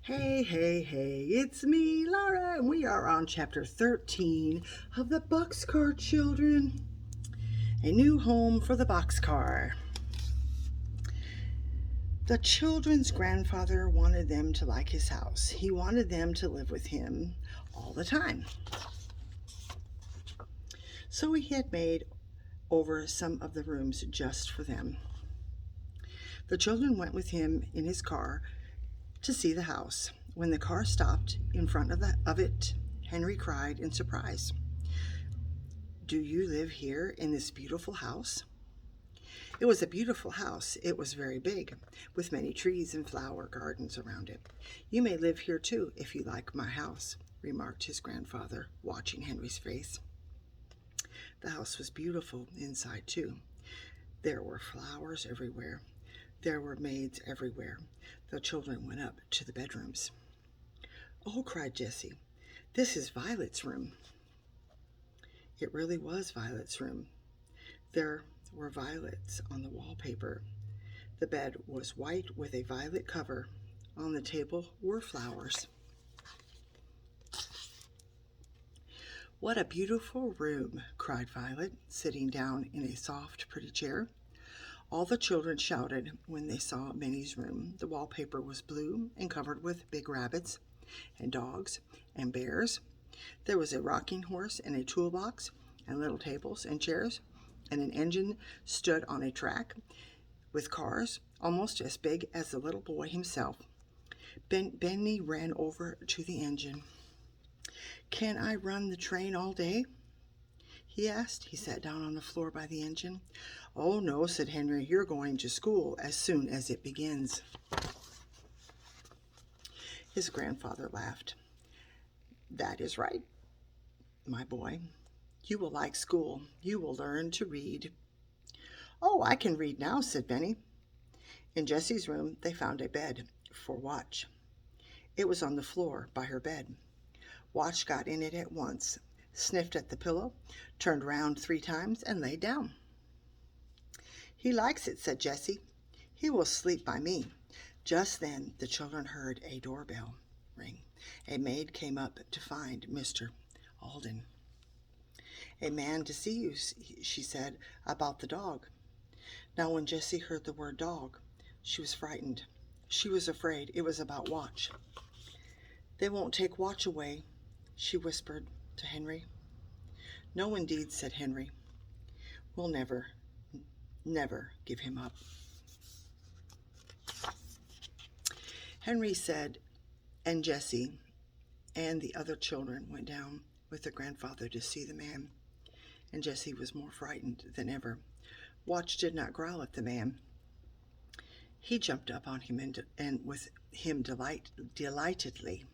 Hey, hey, hey, it's me, Laura, and we are on chapter 13 of the Boxcar Children. A new home for the boxcar. The children's grandfather wanted them to like his house. He wanted them to live with him all the time. So he had made over some of the rooms just for them. The children went with him in his car to see the house. When the car stopped in front of it, Henry cried in surprise, "Do you live here in this beautiful house?" It was a beautiful house. It was very big, with many trees and flower gardens around it. "You may live here too, if you like my house," remarked his grandfather, watching Henry's face. The house was beautiful inside too. There were flowers everywhere. There were maids everywhere. The children went up to the bedrooms. "Oh," cried Jessie, "this is Violet's room." It really was Violet's room. There were violets on the wallpaper. The bed was white with a violet cover. On the table were flowers. "What a beautiful room," cried Violet, sitting down in a soft, pretty chair. All the children shouted when they saw Benny's room. The wallpaper was blue and covered with big rabbits and dogs and bears. There was a rocking horse and a toolbox and little tables and chairs, and an engine stood on a track with cars almost as big as the little boy himself. Benny ran over to the engine. "Can I run the train all day?" he asked. He sat down on the floor by the engine. "Oh, no," said Henry. "You're going to school as soon as it begins." His grandfather laughed. "That is right, my boy. You will like school. You will learn to read." "Oh, I can read now," said Benny. In Jessie's room, they found a bed for Watch. It was on the floor by her bed. Watch got in it at once, sniffed at the pillow, turned round 3 times, and lay down. "He likes it," said Jessie. "He will sleep by me." Just then the children heard a doorbell ring. A maid came up to find Mr. Alden. "A man to see you," she said, "about the dog." Now when Jessie heard the word dog, she was frightened. She was afraid it was about Watch. "They won't take Watch away," she whispered to Henry. "No, indeed," said Henry. "We'll never give him up." Henry said, and Jessie and the other children went down with their grandfather to see the man, and Jessie was more frightened than ever. Watch did not growl at the man. He jumped up on him and with him delightedly.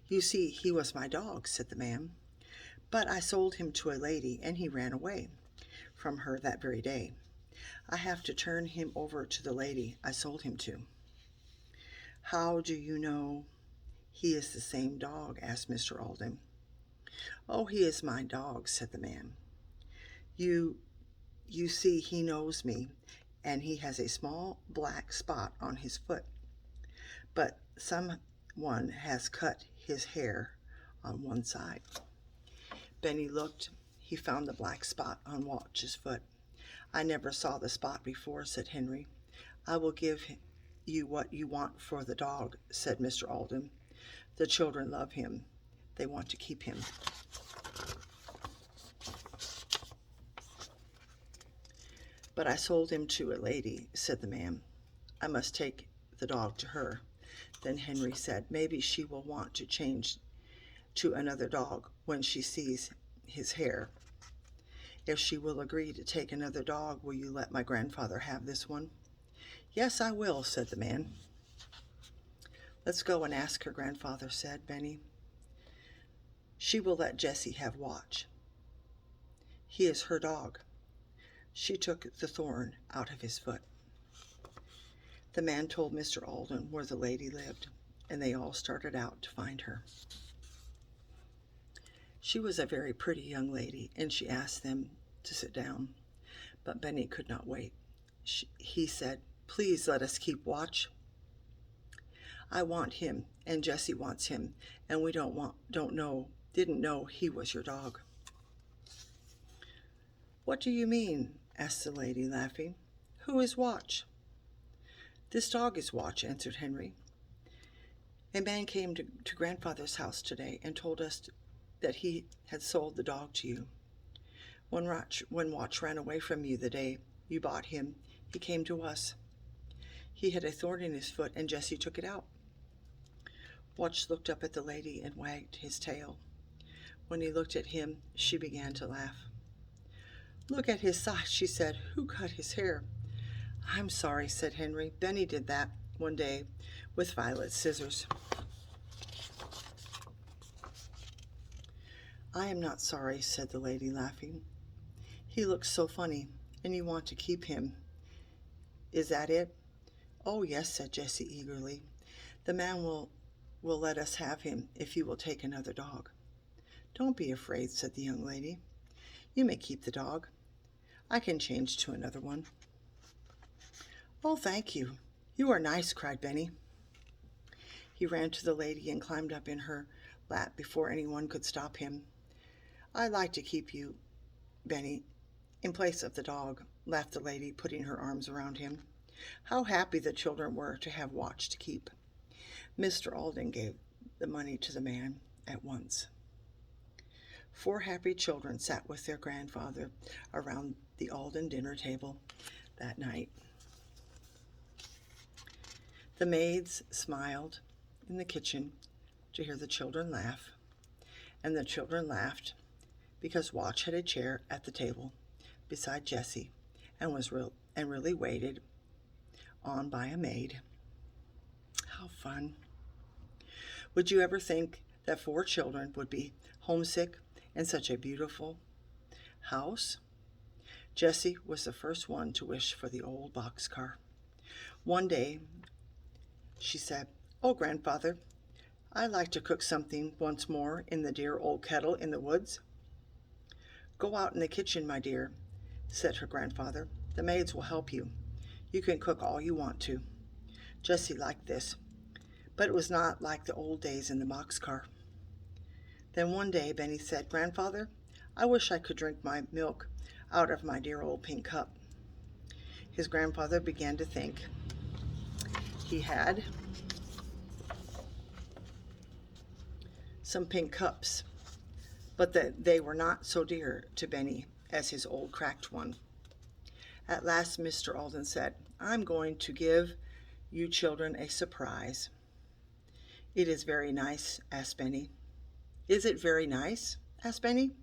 "You see, he was my dog," said the man, "but I sold him to a lady, and he ran away from her that very day. I have to turn him over to the lady I sold him to." "How do you know he is the same dog?" asked Mr. Alden. "Oh, he is my dog," said the man. You see, he knows me, and he has a small black spot on his foot, but someone has cut his hair on one side." Benny looked. He found the black spot on Watch's foot. "I never saw the spot before," said Henry. "I will give you what you want for the dog," said Mr. Alden. "The children love him. They want to keep him." "But I sold him to a lady," said the man. "I must take the dog to her." Then Henry said, "Maybe she will want to change to another dog when she sees his hair. If she will agree to take another dog, will you let my grandfather have this one?" "Yes, I will," said the man. "Let's go and ask her," grandfather said. Benny, "She will let Jessie have Watch. He is her dog." She took the thorn out of his foot. The man told Mr. Alden where the lady lived, and they all started out to find her. She was a very pretty young lady, and she asked them to sit down. But Benny could not wait. He said, "Please let us keep Watch." I want him, and Jessie wants him, and we didn't know he was your dog." "What do you mean?" asked the lady, laughing. "Who is Watch?" "This dog is Watch," answered Henry. "A man came to grandfather's house today and told us that he had sold the dog to you. When Watch ran away from you the day you bought him, he came to us. He had a thorn in his foot, and Jessie took it out." Watch looked up at the lady and wagged his tail. When he looked at him, she began to laugh. "Look at his size," she said. "Who cut his hair?" "I'm sorry," said Henry. "Benny did that one day with Violet's scissors." "I am not sorry," said the lady, laughing. "He looks so funny, and you want to keep him. Is that it?" "Oh, yes," said Jessie eagerly. "The man will let us have him if you will take another dog." "Don't be afraid," said the young lady. "You may keep the dog. I can change to another one." "Oh, thank you. You are nice," cried Benny. He ran to the lady and climbed up in her lap before anyone could stop him. "I'd like to keep you, Benny, in place of the dog," laughed the lady, putting her arms around him. How happy the children were to have Watch to keep. Mr. Alden gave the money to the man at once. 4 happy children sat with their grandfather around the Alden dinner table that night. The maids smiled in the kitchen to hear the children laugh, and the children laughed because Watch had a chair at the table beside Jessie and was really waited on by a maid. How fun. Would you ever think that 4 children would be homesick in such a beautiful house? Jessie was the first one to wish for the old boxcar. One day she said, "Oh, grandfather, I'd like to cook something once more in the dear old kettle in the woods." "Go out in the kitchen, my dear," said her grandfather. "The maids will help you. You can cook all you want to." Jessie liked this, but it was not like the old days in the boxcar. Then one day Benny said, "Grandfather, I wish I could drink my milk out of my dear old pink cup." His grandfather began to think. He had some pink cups, but they were not so dear to Benny as his old cracked one. At last Mr. Alden said, "I'm going to give you children a surprise." "It is very nice?" asked Benny. "Is it very nice?" asked Benny.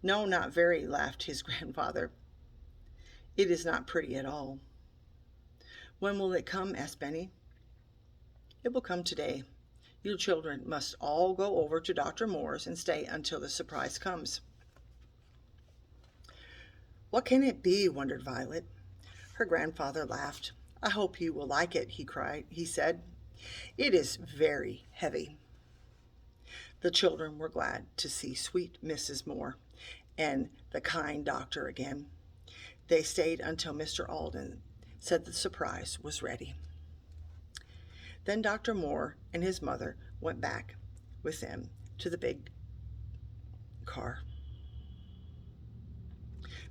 "No, not very," laughed his grandfather. "It is not pretty at all." "When will it come?" asked Benny. "It will come today. You children must all go over to Dr. Moore's and stay until the surprise comes." "What can it be?" wondered Violet. Her grandfather laughed. "I hope you will like it," he said. "It is very heavy." The children were glad to see sweet Mrs. Moore and the kind doctor again. They stayed until Mr. Alden said the surprise was ready. Then Dr. Moore and his mother went back with them to the big car.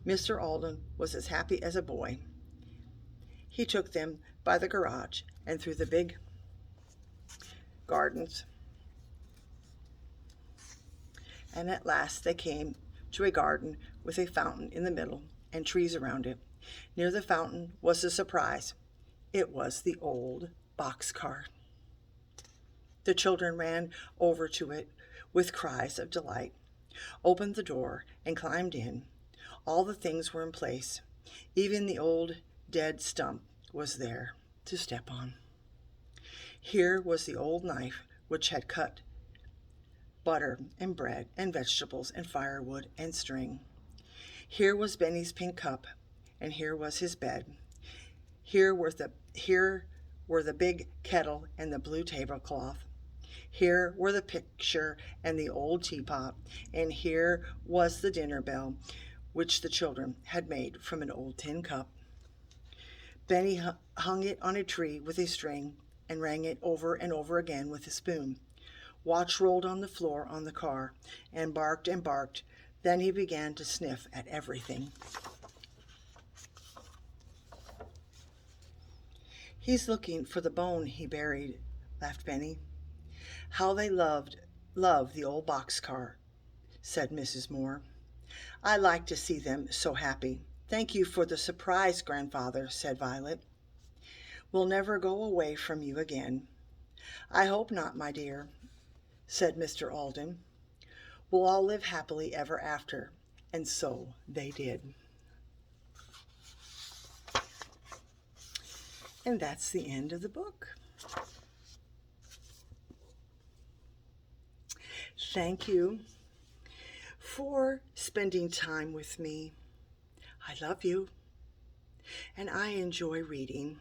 Mr. Alden was as happy as a boy. He took them by the garage and through the big gardens, and at last they came to a garden with a fountain in the middle and trees around it. Near the fountain was a surprise. It was the old boxcar. The children ran over to it with cries of delight, opened the door, and climbed in. All the things were in place. Even the old dead stump was there to step on. Here was the old knife which had cut butter and bread and vegetables and firewood and string. Here was Benny's pink cup, and here was his bed. Here were the big kettle and the blue tablecloth. Here were the picture and the old teapot, and here was the dinner bell, which the children had made from an old tin cup. Benny hung it on a tree with a string and rang it over and over again with a spoon. Watch rolled on the floor on the car and barked and barked. Then he began to sniff at everything. He's looking for the bone he buried, laughed Benny. How they love the old boxcar, said Mrs. Moore. I like to see them so happy. Thank you for the surprise, Grandfather, said Violet. We'll never go away from you again. I hope not, my dear, said Mr. Alden. We'll all live happily ever after. And so they did. And that's the end of the book. Thank you for spending time with me. I love you, and I enjoy reading,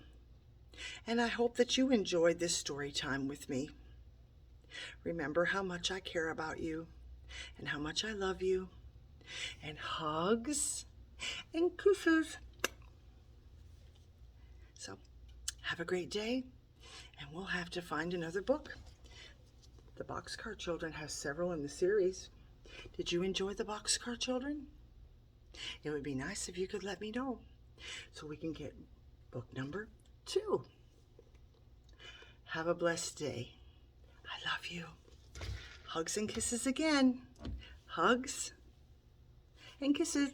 and I hope that you enjoyed this story time with me. Remember how much I care about you, and how much I love you, and hugs and kisses. So, have a great day, and we'll have to find another book. The Boxcar Children has several in the series. Did you enjoy the Boxcar Children? It would be nice if you could let me know so we can get book number 2. Have a blessed day. I love you. Hugs and kisses again. Hugs and kisses.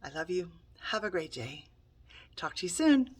I love you. Have a great day. Talk to you soon.